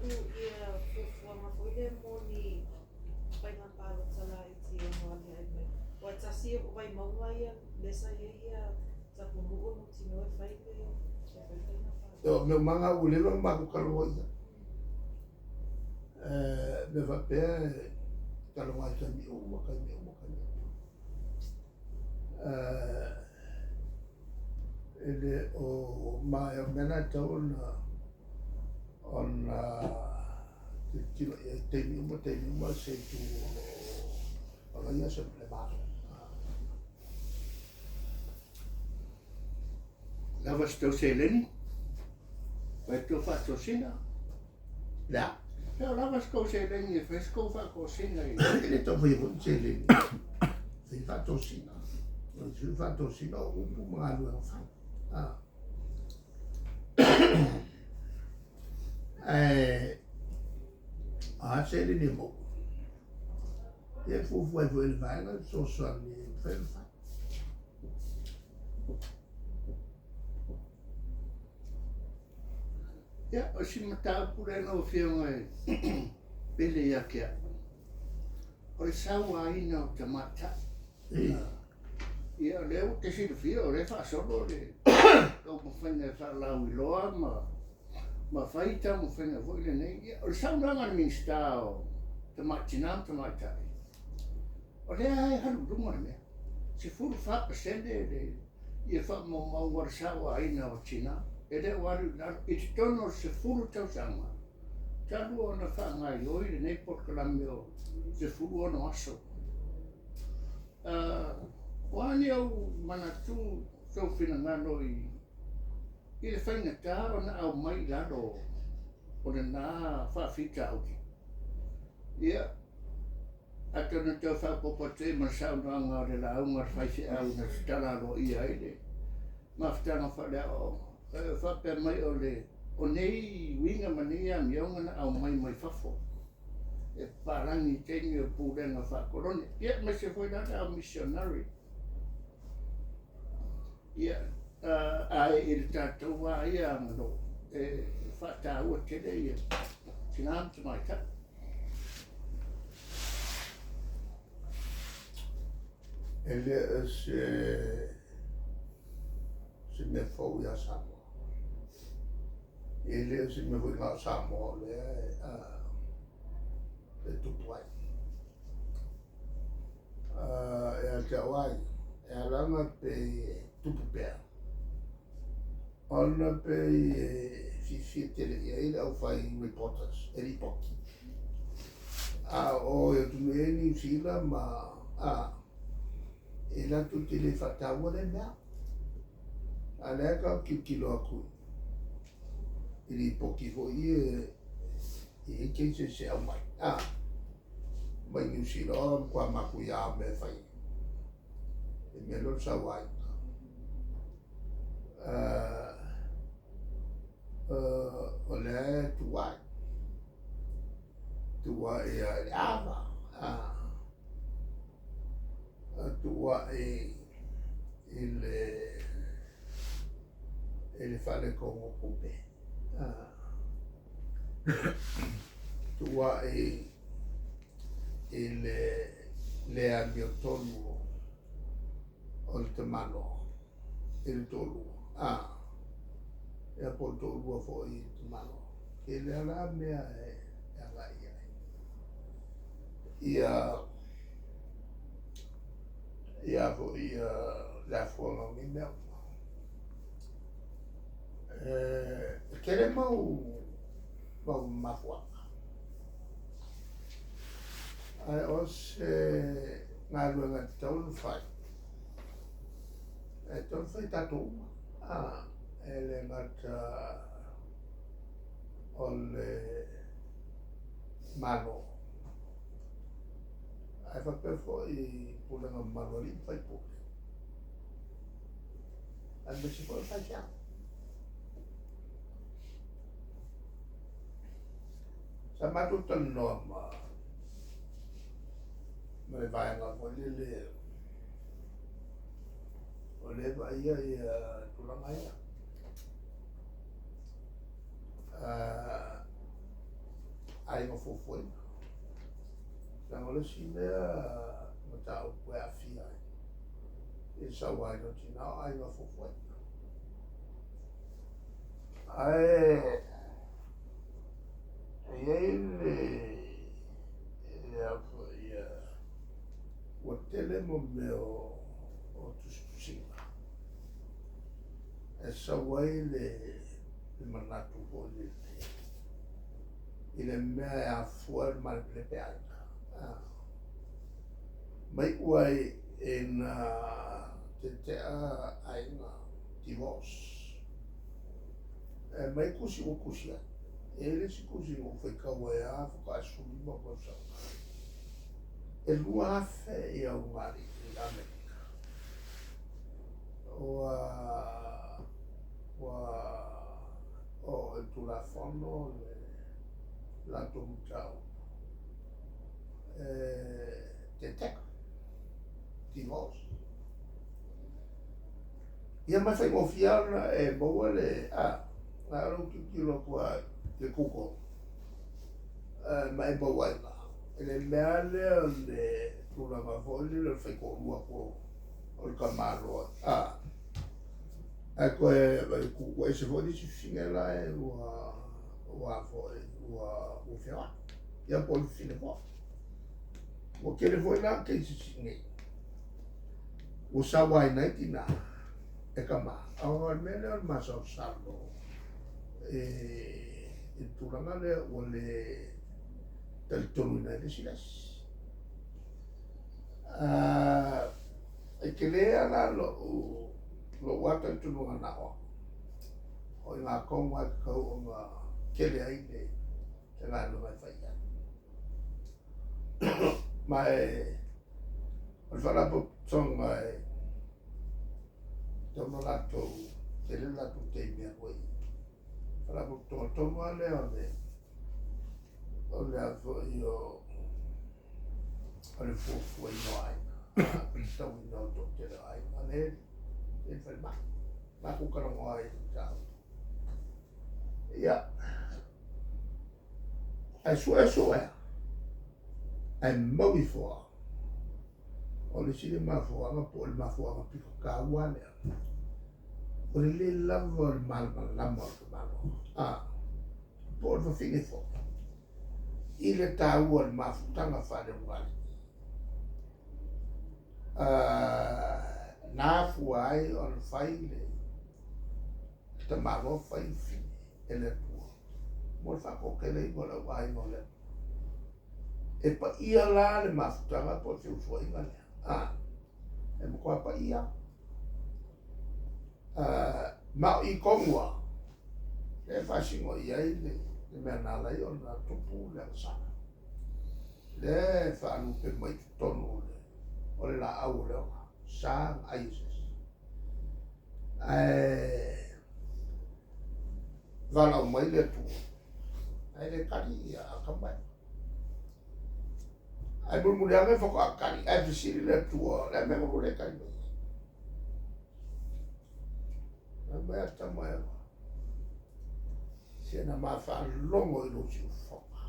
alu ia fufuanga foi le moni pai na palo sala iti no ale ai mai. Wa tasi o vai maua ia lesa ia sa pulu no tino e fai le na palo. O me manga ulelo ma ku kalo ia. Me va pe kalo wa tani o wa kai me o kai. Ele o mai o mena tauna on te mo se tu ala ia se le ba. Lava sto seleni. Vai tu fatto sina. La. Ja, lava sto seleni e fresco fa cosina. Ele to foi o seleni. Se fatto sina. Non si fatto sina o mga lu fa. Seleni mo. E fu il vaina so ni fel fa. Ja, o si mata pure no fiona e pele ia kia. O le saua ina o te mata. Ia leo te si fia o le fa solo le. O mo fene fa lau i loa ma faita mo fene foi le nei. O le sauna nga ni sta o te matina te mata. O le ai halu runga me. Si furu fa pasende le ia fa mo war saua ina o tina. Ele waru na it's tono se furu tau sanga. Talu ona fa ngai oi nei porkalamio se furu ona aso. Wani au manatu so fina ngano i le faina ta ona au mai lalo ona na fa fita au. Ia atona te fa popote ma sa nga le la unga fa se au na stala ro ia ile. Maftanga fa le o fa pe mai o le o nei winga mania mionga na au mai fafo e parangi tengi o purenga fa koloni ia me se foi nada au missionary ia ai il tato wa ia no e fa ta o te le ia sinam te mai ta Ele se me foi a sa. Ele se me foi lá Samoa le tupuai. E a te awai, e a langa pe tupupea. Ona pe fifi tele ele au fai reporters, e ripoki. O e tunueni sila ma e la tutti le fatawa le mea. A leka ki kilo aku. Ili poki fo i keise se au mai. Mai New Zealand kwa maku ia me fai. E me lo sa wai. O le tuai. Tuai e ava. Tuai ele fale como pupe. Tua le a mio tolu o le te mano il tolu e a po tolu a fo i te mano e le ala mea e ala ia fo la fo mi mea kere mau mafua. Ai os ngā luenga taunu whai. Taunu whai tātou. Ele ngata o le mano. Ai whapefo i pulanga mano li whai pule. Ai mesi fo whai kia. Sa matu tanoa ma le vaenga mo le vai ia tulanga ia ai no fofoi na ole sine mata o kwa fia e sa wai no tina ai no fofoi ai ia o tele mo meo o tusinga e sa wai le manatu o le ile mea a fuar mal prepeaina mai uai e na te aina divorce e mai kusi o kusia ele si kusi o foi kaua a fuka sumi mo kosa e lua afe e au ngari i Amerika o e tulafono le la tumutau te teka divorce ia mai fai ngofiana e maua le aro kikilo kua le kuko mai maua ina ele mea lea le tulanga foi le fai korua ko o le kamaro koe kuko e se foi si fingela e ua foi ua whia ia po le fine po o kere foi la ke si singe o sawa ina tina e kama au mele al maso salvo e tulanga le o le del tonu ina le silas e ke le ala lo wata tunu ana o nga konga ka o nga kele ai le te la no mai fai mai o fala po song mai tono la to te le la tu te me voi fala po to male o le avo io o le fu no ai sta un no to te ai ale e fai ma ku ka no ai ta ia ai su ai maui foa o le sile mafuanga po le mafuanga piko kawane o le lava o le malama o le malo po le fafine fo i le tāua le mafutanga whare wale nā fua ai o le whai le te maro whai fine e le pua mo le whakokele i mo le wai mo le e pa ia la le mafutanga po te usua inga lea e mo koa pa ia ma i kongua e whasingo i ai le mea nalai o na tupu le sana le whaanu pe mai tonu le o le la au leo sa aises vala mai le tu ai le kari a kambai ai murmureanga foko a kari ai fisiri le tua le me murmure kari mai ata mai se na ma fa longo i lo si foka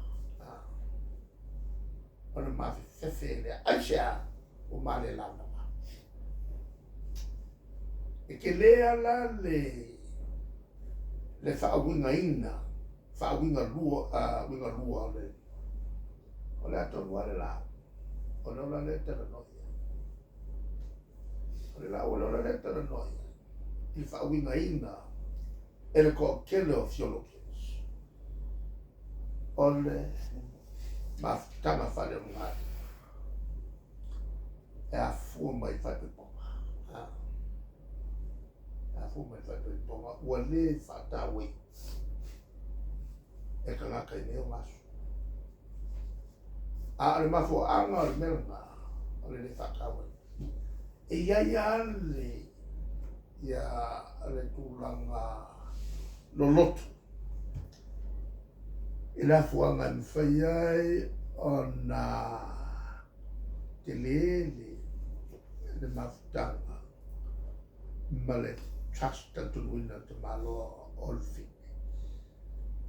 ona ma fefe le ai sia o male lana e ke le ala le fa winga ina fa winga lua le o le ato wale la o le ola le tera noia o le la o le ola le tera noia i fa winga ina e le ko kele o fiolokis o le tama fale o ngari e a fua mai fai pe ponga a fua mai fai pe ponga ua le fata wei e ka ngaka i meo masu le mafo anga o le melanga o le fata wei e ia le tūlanga lolotu e la fuanga i mwhai ai o na te lele le mafutanga ma le trust tunuina te malo o le fine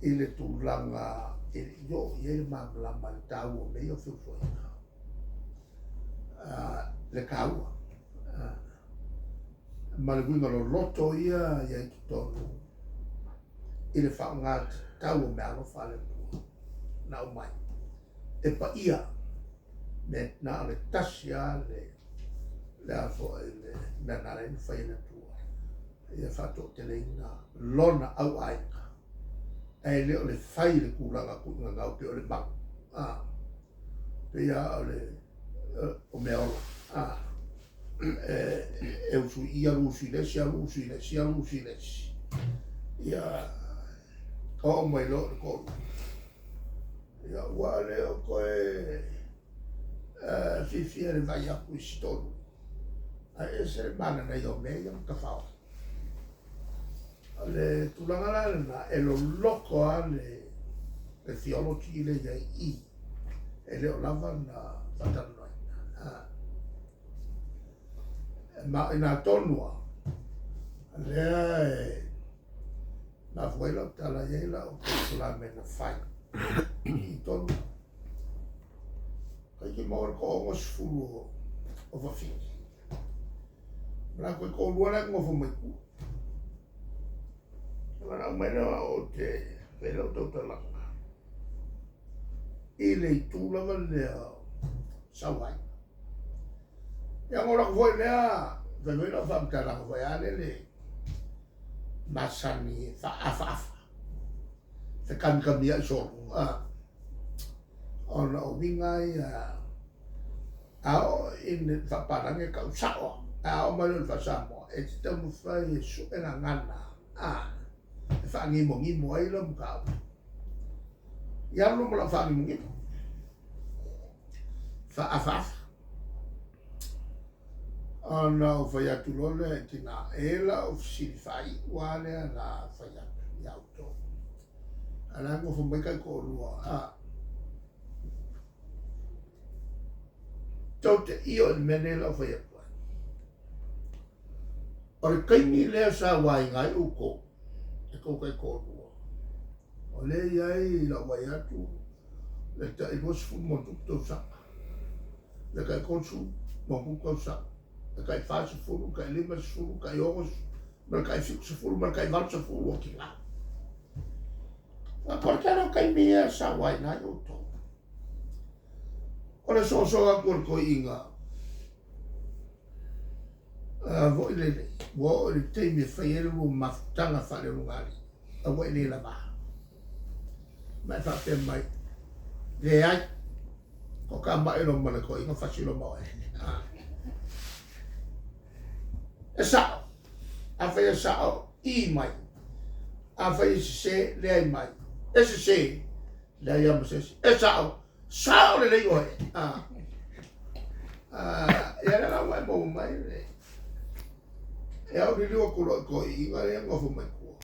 i le tūlanga yo ye ma la mal tau me yo fu foi le kaua ma le winga lo loto ia ia ki tonu i le whaunga tau me alo whale na o mai e pa ia me na le tasia le afo le na le whaina tua ia whato te leina lona au aika e leo le whai le kūranga kūranga ngau pe o le mau pe ia o le o mea ola e usu ia lusi lesi a lusi lesi a lusi lesi ia o mai lo le kōru ia ua leo koe fifia le vai aku i sitonu a e se le mana nei o mea ia ka whao le tulanga na e lo loko a le theology le ia i e leo lava na whatanoi ma ina tonua lea e na fuela tala iela o kula me na whai i tonu kai ki maura ko ongos fulu o whawhiki mra koe ko luana ngofo mai ku Mana mena o te whela o tau talanga. I le tūlanga lea sawai. Ia ngora kufoi lea, whenua whamtalanga vai ane le masani whaafafa. Te kamia i soru. Ona o wingai ao in whaparange kau sawa. Ao malu whasamo. E te tamu whai e suena ngana. Whaangimo ngimo ai la mukau. Ia lo mo la whaangimo ngimo. Whaafafa. Ana o whai atu lole e tina ela o siri whai wane na whai atu i auto. Ana ngofo mai kai ko lua. Tau te io i mene la whai atu. O le kaimi lea sa wai ngai uko. E kou kai kōrua. O le iai la wai atu, le ta i wasifu mo tukto saka. Le kai konsu mo kukau saka. Le kai whasa furu, kai lima furu, kai ogos, ma kai fiksa furu, ma kai valsa furu o ki ngā. Wa kortana kai mea sa wai nai uto. O le sosoa ko inga. Vo i lele, vo i te me whaiere mo mafutanga whare rungari, a vo i le la maha. Mai whape mai, le ai, ko ka mai lo mana ko inga whasilo mo e. E sao, a whai e sao i mai, a whai e se le ai mai, e se le ai ama se, e sao le lei oe. Ia la wai mo mai le. E au riri o kuro ko i inga e ngofo mai.